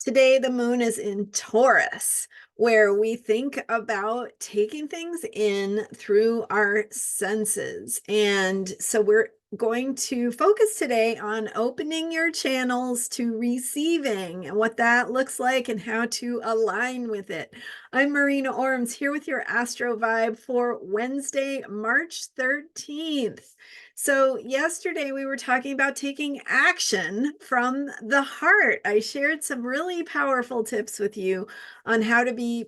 Today, the moon is in Taurus, where we think about taking things in through our senses. And so we're going to focus today on opening your channels to receiving and what that looks like and how to align with it. I'm Marina Orms here with your Astro Vibe for Wednesday, March 13th. So yesterday we were talking about taking action from the heart. I shared some really powerful tips with you on how to be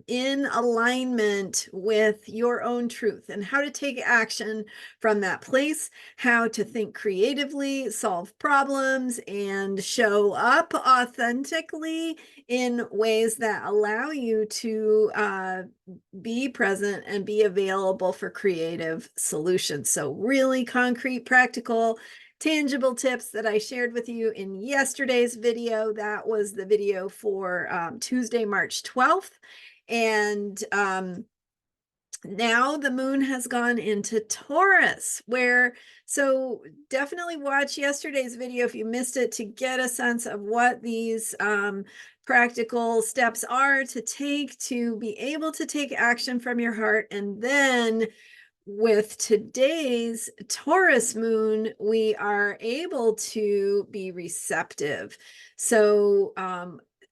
in alignment with your own truth and how to take action from that place, how to think creatively, solve problems, and show up authentically in ways that allow you to be present and be available for creative solutions. So really concrete, practical, tangible tips that I shared with you in yesterday's video. That was the video for Tuesday, March 12th. And now the moon has gone into Taurus, so definitely watch yesterday's video if you missed it to get a sense of what these practical steps are to take to be able to take action from your heart. And then with today's Taurus moon, we are able to be receptive. So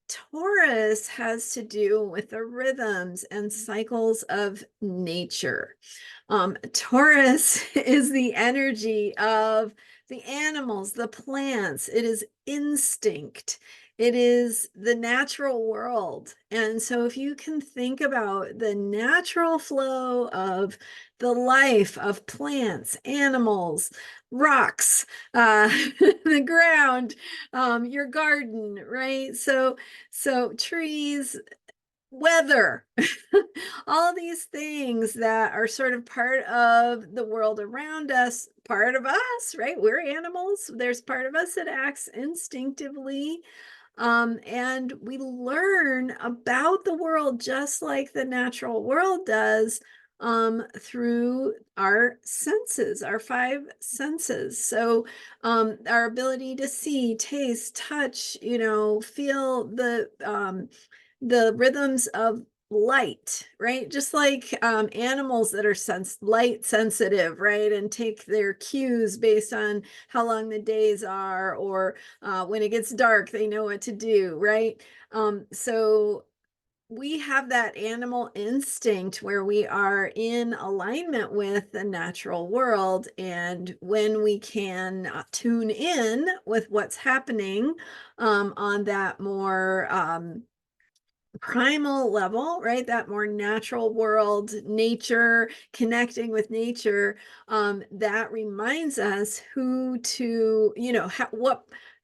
Taurus has to do with the rhythms and cycles of nature. Taurus is the energy of the animals, the plants. It is instinct. It is the natural world. And so if you can think about the natural flow of the life of plants, animals, rocks, the ground, your garden, right? So trees, weather, all these things that are sort of part of the world around us, part of us, right? We're animals. There's part of us that acts instinctively. And we learn about the world just like the natural world does through our senses, our five senses. So our ability to see, taste, touch, feel the rhythms of light, right? Just like animals that are light sensitive, right? And take their cues based on how long the days are, or when it gets dark, they know what to do, right? So we have that animal instinct where we are in alignment with the natural world. And when we can tune in with what's happening on that more primal level, right? That more natural world, nature, connecting with nature, that reminds us who to,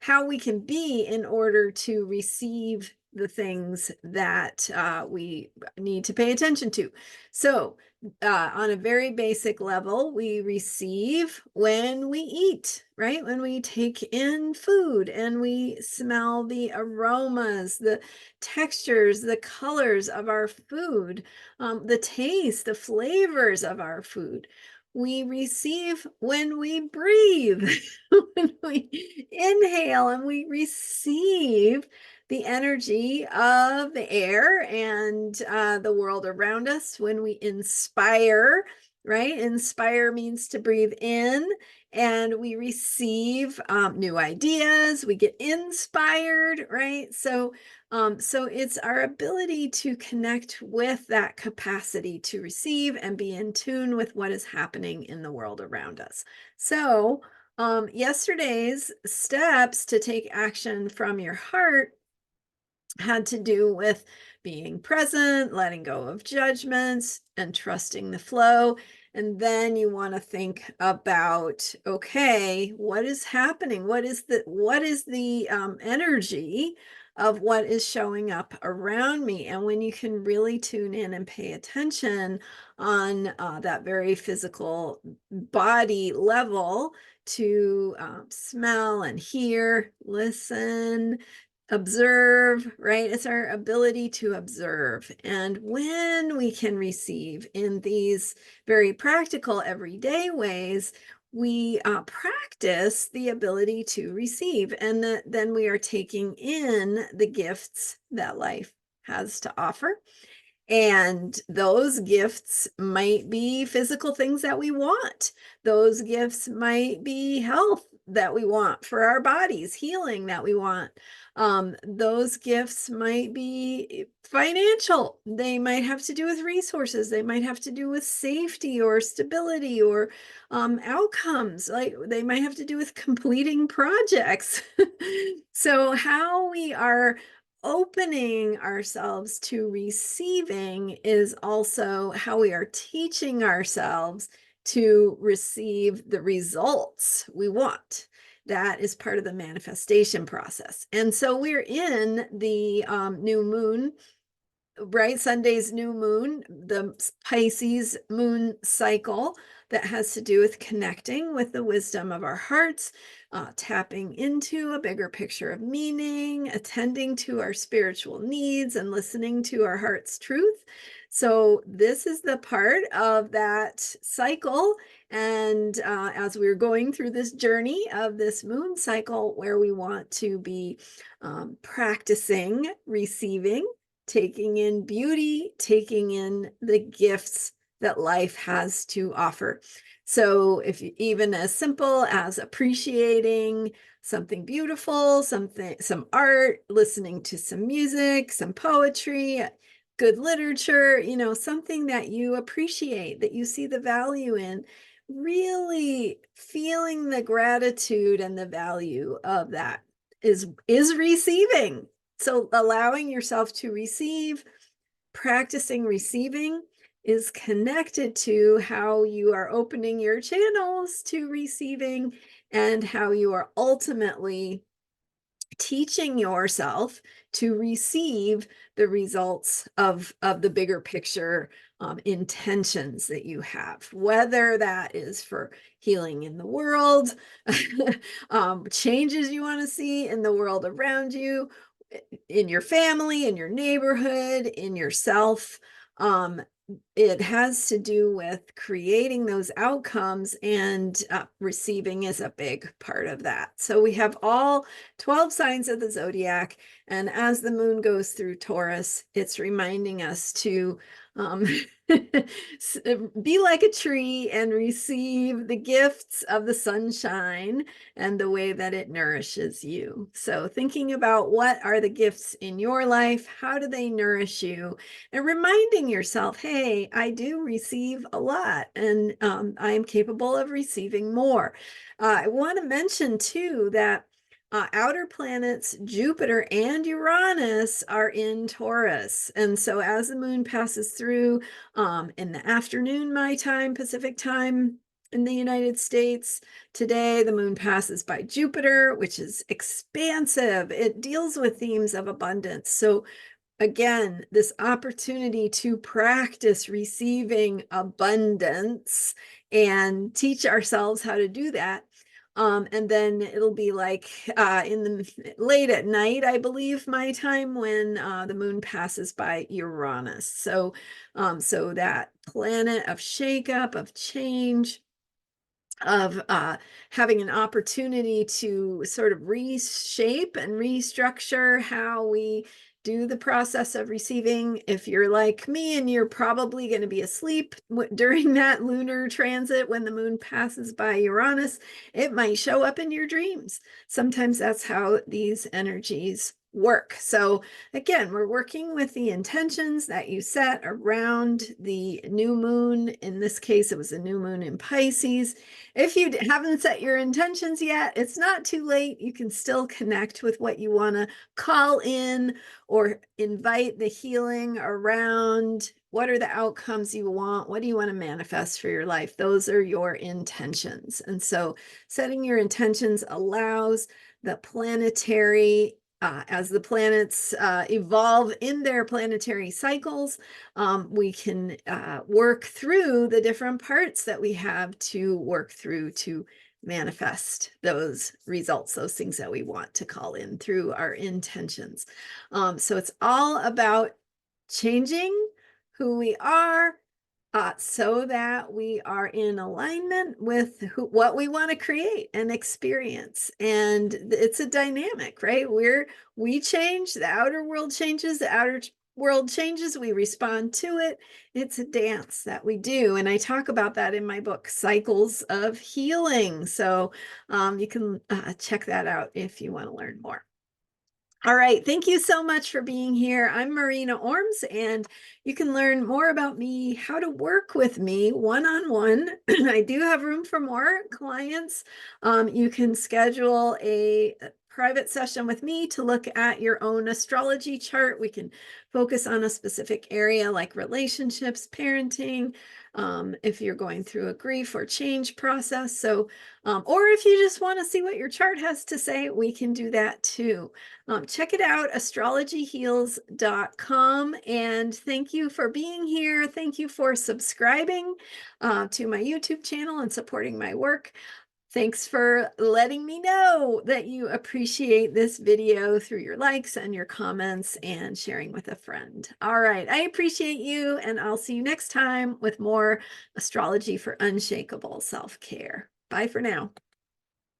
how we can be in order to receive the things that we need to pay attention to. So on a very basic level, we receive when we eat, right? When we take in food and we smell the aromas, the textures, the colors of our food, the taste, the flavors of our food. We receive when we breathe, when we inhale and we receive the energy of the air and the world around us. When we inspire, right? Inspire means to breathe in, and we receive new ideas. We get inspired, right? So it's our ability to connect with that capacity to receive and be in tune with what is happening in the world around us. So yesterday's steps to take action from your heart had to do with being present, letting go of judgments, and trusting the flow. And then you want to think about, okay, what is happening? What is the energy of what is showing up around me? And when you can really tune in and pay attention on that very physical body level to smell and hear, listen, observe, right? It's our ability to observe. And when we can receive in these very practical, everyday ways, we practice the ability to receive, and then we are taking in the gifts that life has to offer. And those gifts might be physical things that we want. Those gifts might be health that we want for our bodies, healing that we want. Those gifts might be financial. They might have to do with resources. They might have to do with safety or stability or outcomes. Like they might have to do with completing projects. So how we are opening ourselves to receiving is also how we are teaching ourselves to receive the results we want. That is part of the manifestation process. And so we're in the new moon, right? Sunday's new moon, the Pisces moon cycle that has to do with connecting with the wisdom of our hearts, tapping into a bigger picture of meaning, attending to our spiritual needs, and listening to our heart's truth. So this is the part of that cycle. And as we're going through this journey of this moon cycle, where we want to be practicing receiving, taking in beauty, taking in the gifts that life has to offer. So if you, even as simple as appreciating something beautiful, some art, listening to some music, some poetry, good literature, you know, something that you appreciate, that you see the value in, really feeling the gratitude and the value of that is receiving. So allowing yourself to receive, practicing receiving is connected to how you are opening your channels to receiving and how you are ultimately teaching yourself to receive the results of the bigger picture intentions that you have, whether that is for healing in the world, changes you want to see in the world around you, in your family, in your neighborhood, in yourself. It has to do with creating those outcomes, and receiving is a big part of that. So we have all 12 signs of the zodiac, and as the moon goes through Taurus, it's reminding us to be like a tree and receive the gifts of the sunshine and the way that it nourishes you. So thinking about what are the gifts in your life, how do they nourish you, and reminding yourself, hey, I do receive a lot, and I am capable of receiving more. I want to mention too that outer planets Jupiter and Uranus are in Taurus. And so as the moon passes through in the afternoon, my time, Pacific time in the United States, today the moon passes by Jupiter, which is expansive. It deals with themes of abundance. So again, this opportunity to practice receiving abundance and teach ourselves how to do that. And then it'll be like in the late at night, I believe, my time, when the moon passes by Uranus. So, so that planet of shakeup, of change, of having an opportunity to sort of reshape and restructure how we do the process of receiving. If you're like me and you're probably going to be asleep during that lunar transit when the moon passes by Uranus, it might show up in your dreams. Sometimes that's how these energies work. So again, we're working with the intentions that you set around the new moon. In this case, it was a new moon in Pisces. If you haven't set your intentions yet, it's not too late. You can still connect with what you want to call in or invite the healing around. What are the outcomes you want? What do you want to manifest for your life? Those are your intentions. And so setting your intentions allows the planetary as the planets evolve in their planetary cycles, we can work through the different parts that we have to work through to manifest those results, those things that we want to call in through our intentions. So it's all about changing who we are, So that we are in alignment with what we want to create and experience. And it's a dynamic, right? We change, the outer world changes, the outer world changes, we respond to it. It's a dance that we do. And I talk about that in my book, Cycles of Healing. So you can check that out if you want to learn more. All right. Thank you so much for being here. I'm Marina Orms, and you can learn more about me, how to work with me one-on-one. I do have room for more clients. You can schedule a private session with me to look at your own astrology chart. We can focus on a specific area like relationships, parenting, if you're going through a grief or change process. So, or if you just want to see what your chart has to say, we can do that too. Check it out, astrologyheals.com. And thank you for being here. Thank you for subscribing to my YouTube channel and supporting my work. Thanks for letting me know that you appreciate this video through your likes and your comments and sharing with a friend. All right, I appreciate you, and I'll see you next time with more astrology for unshakable self-care. Bye for now.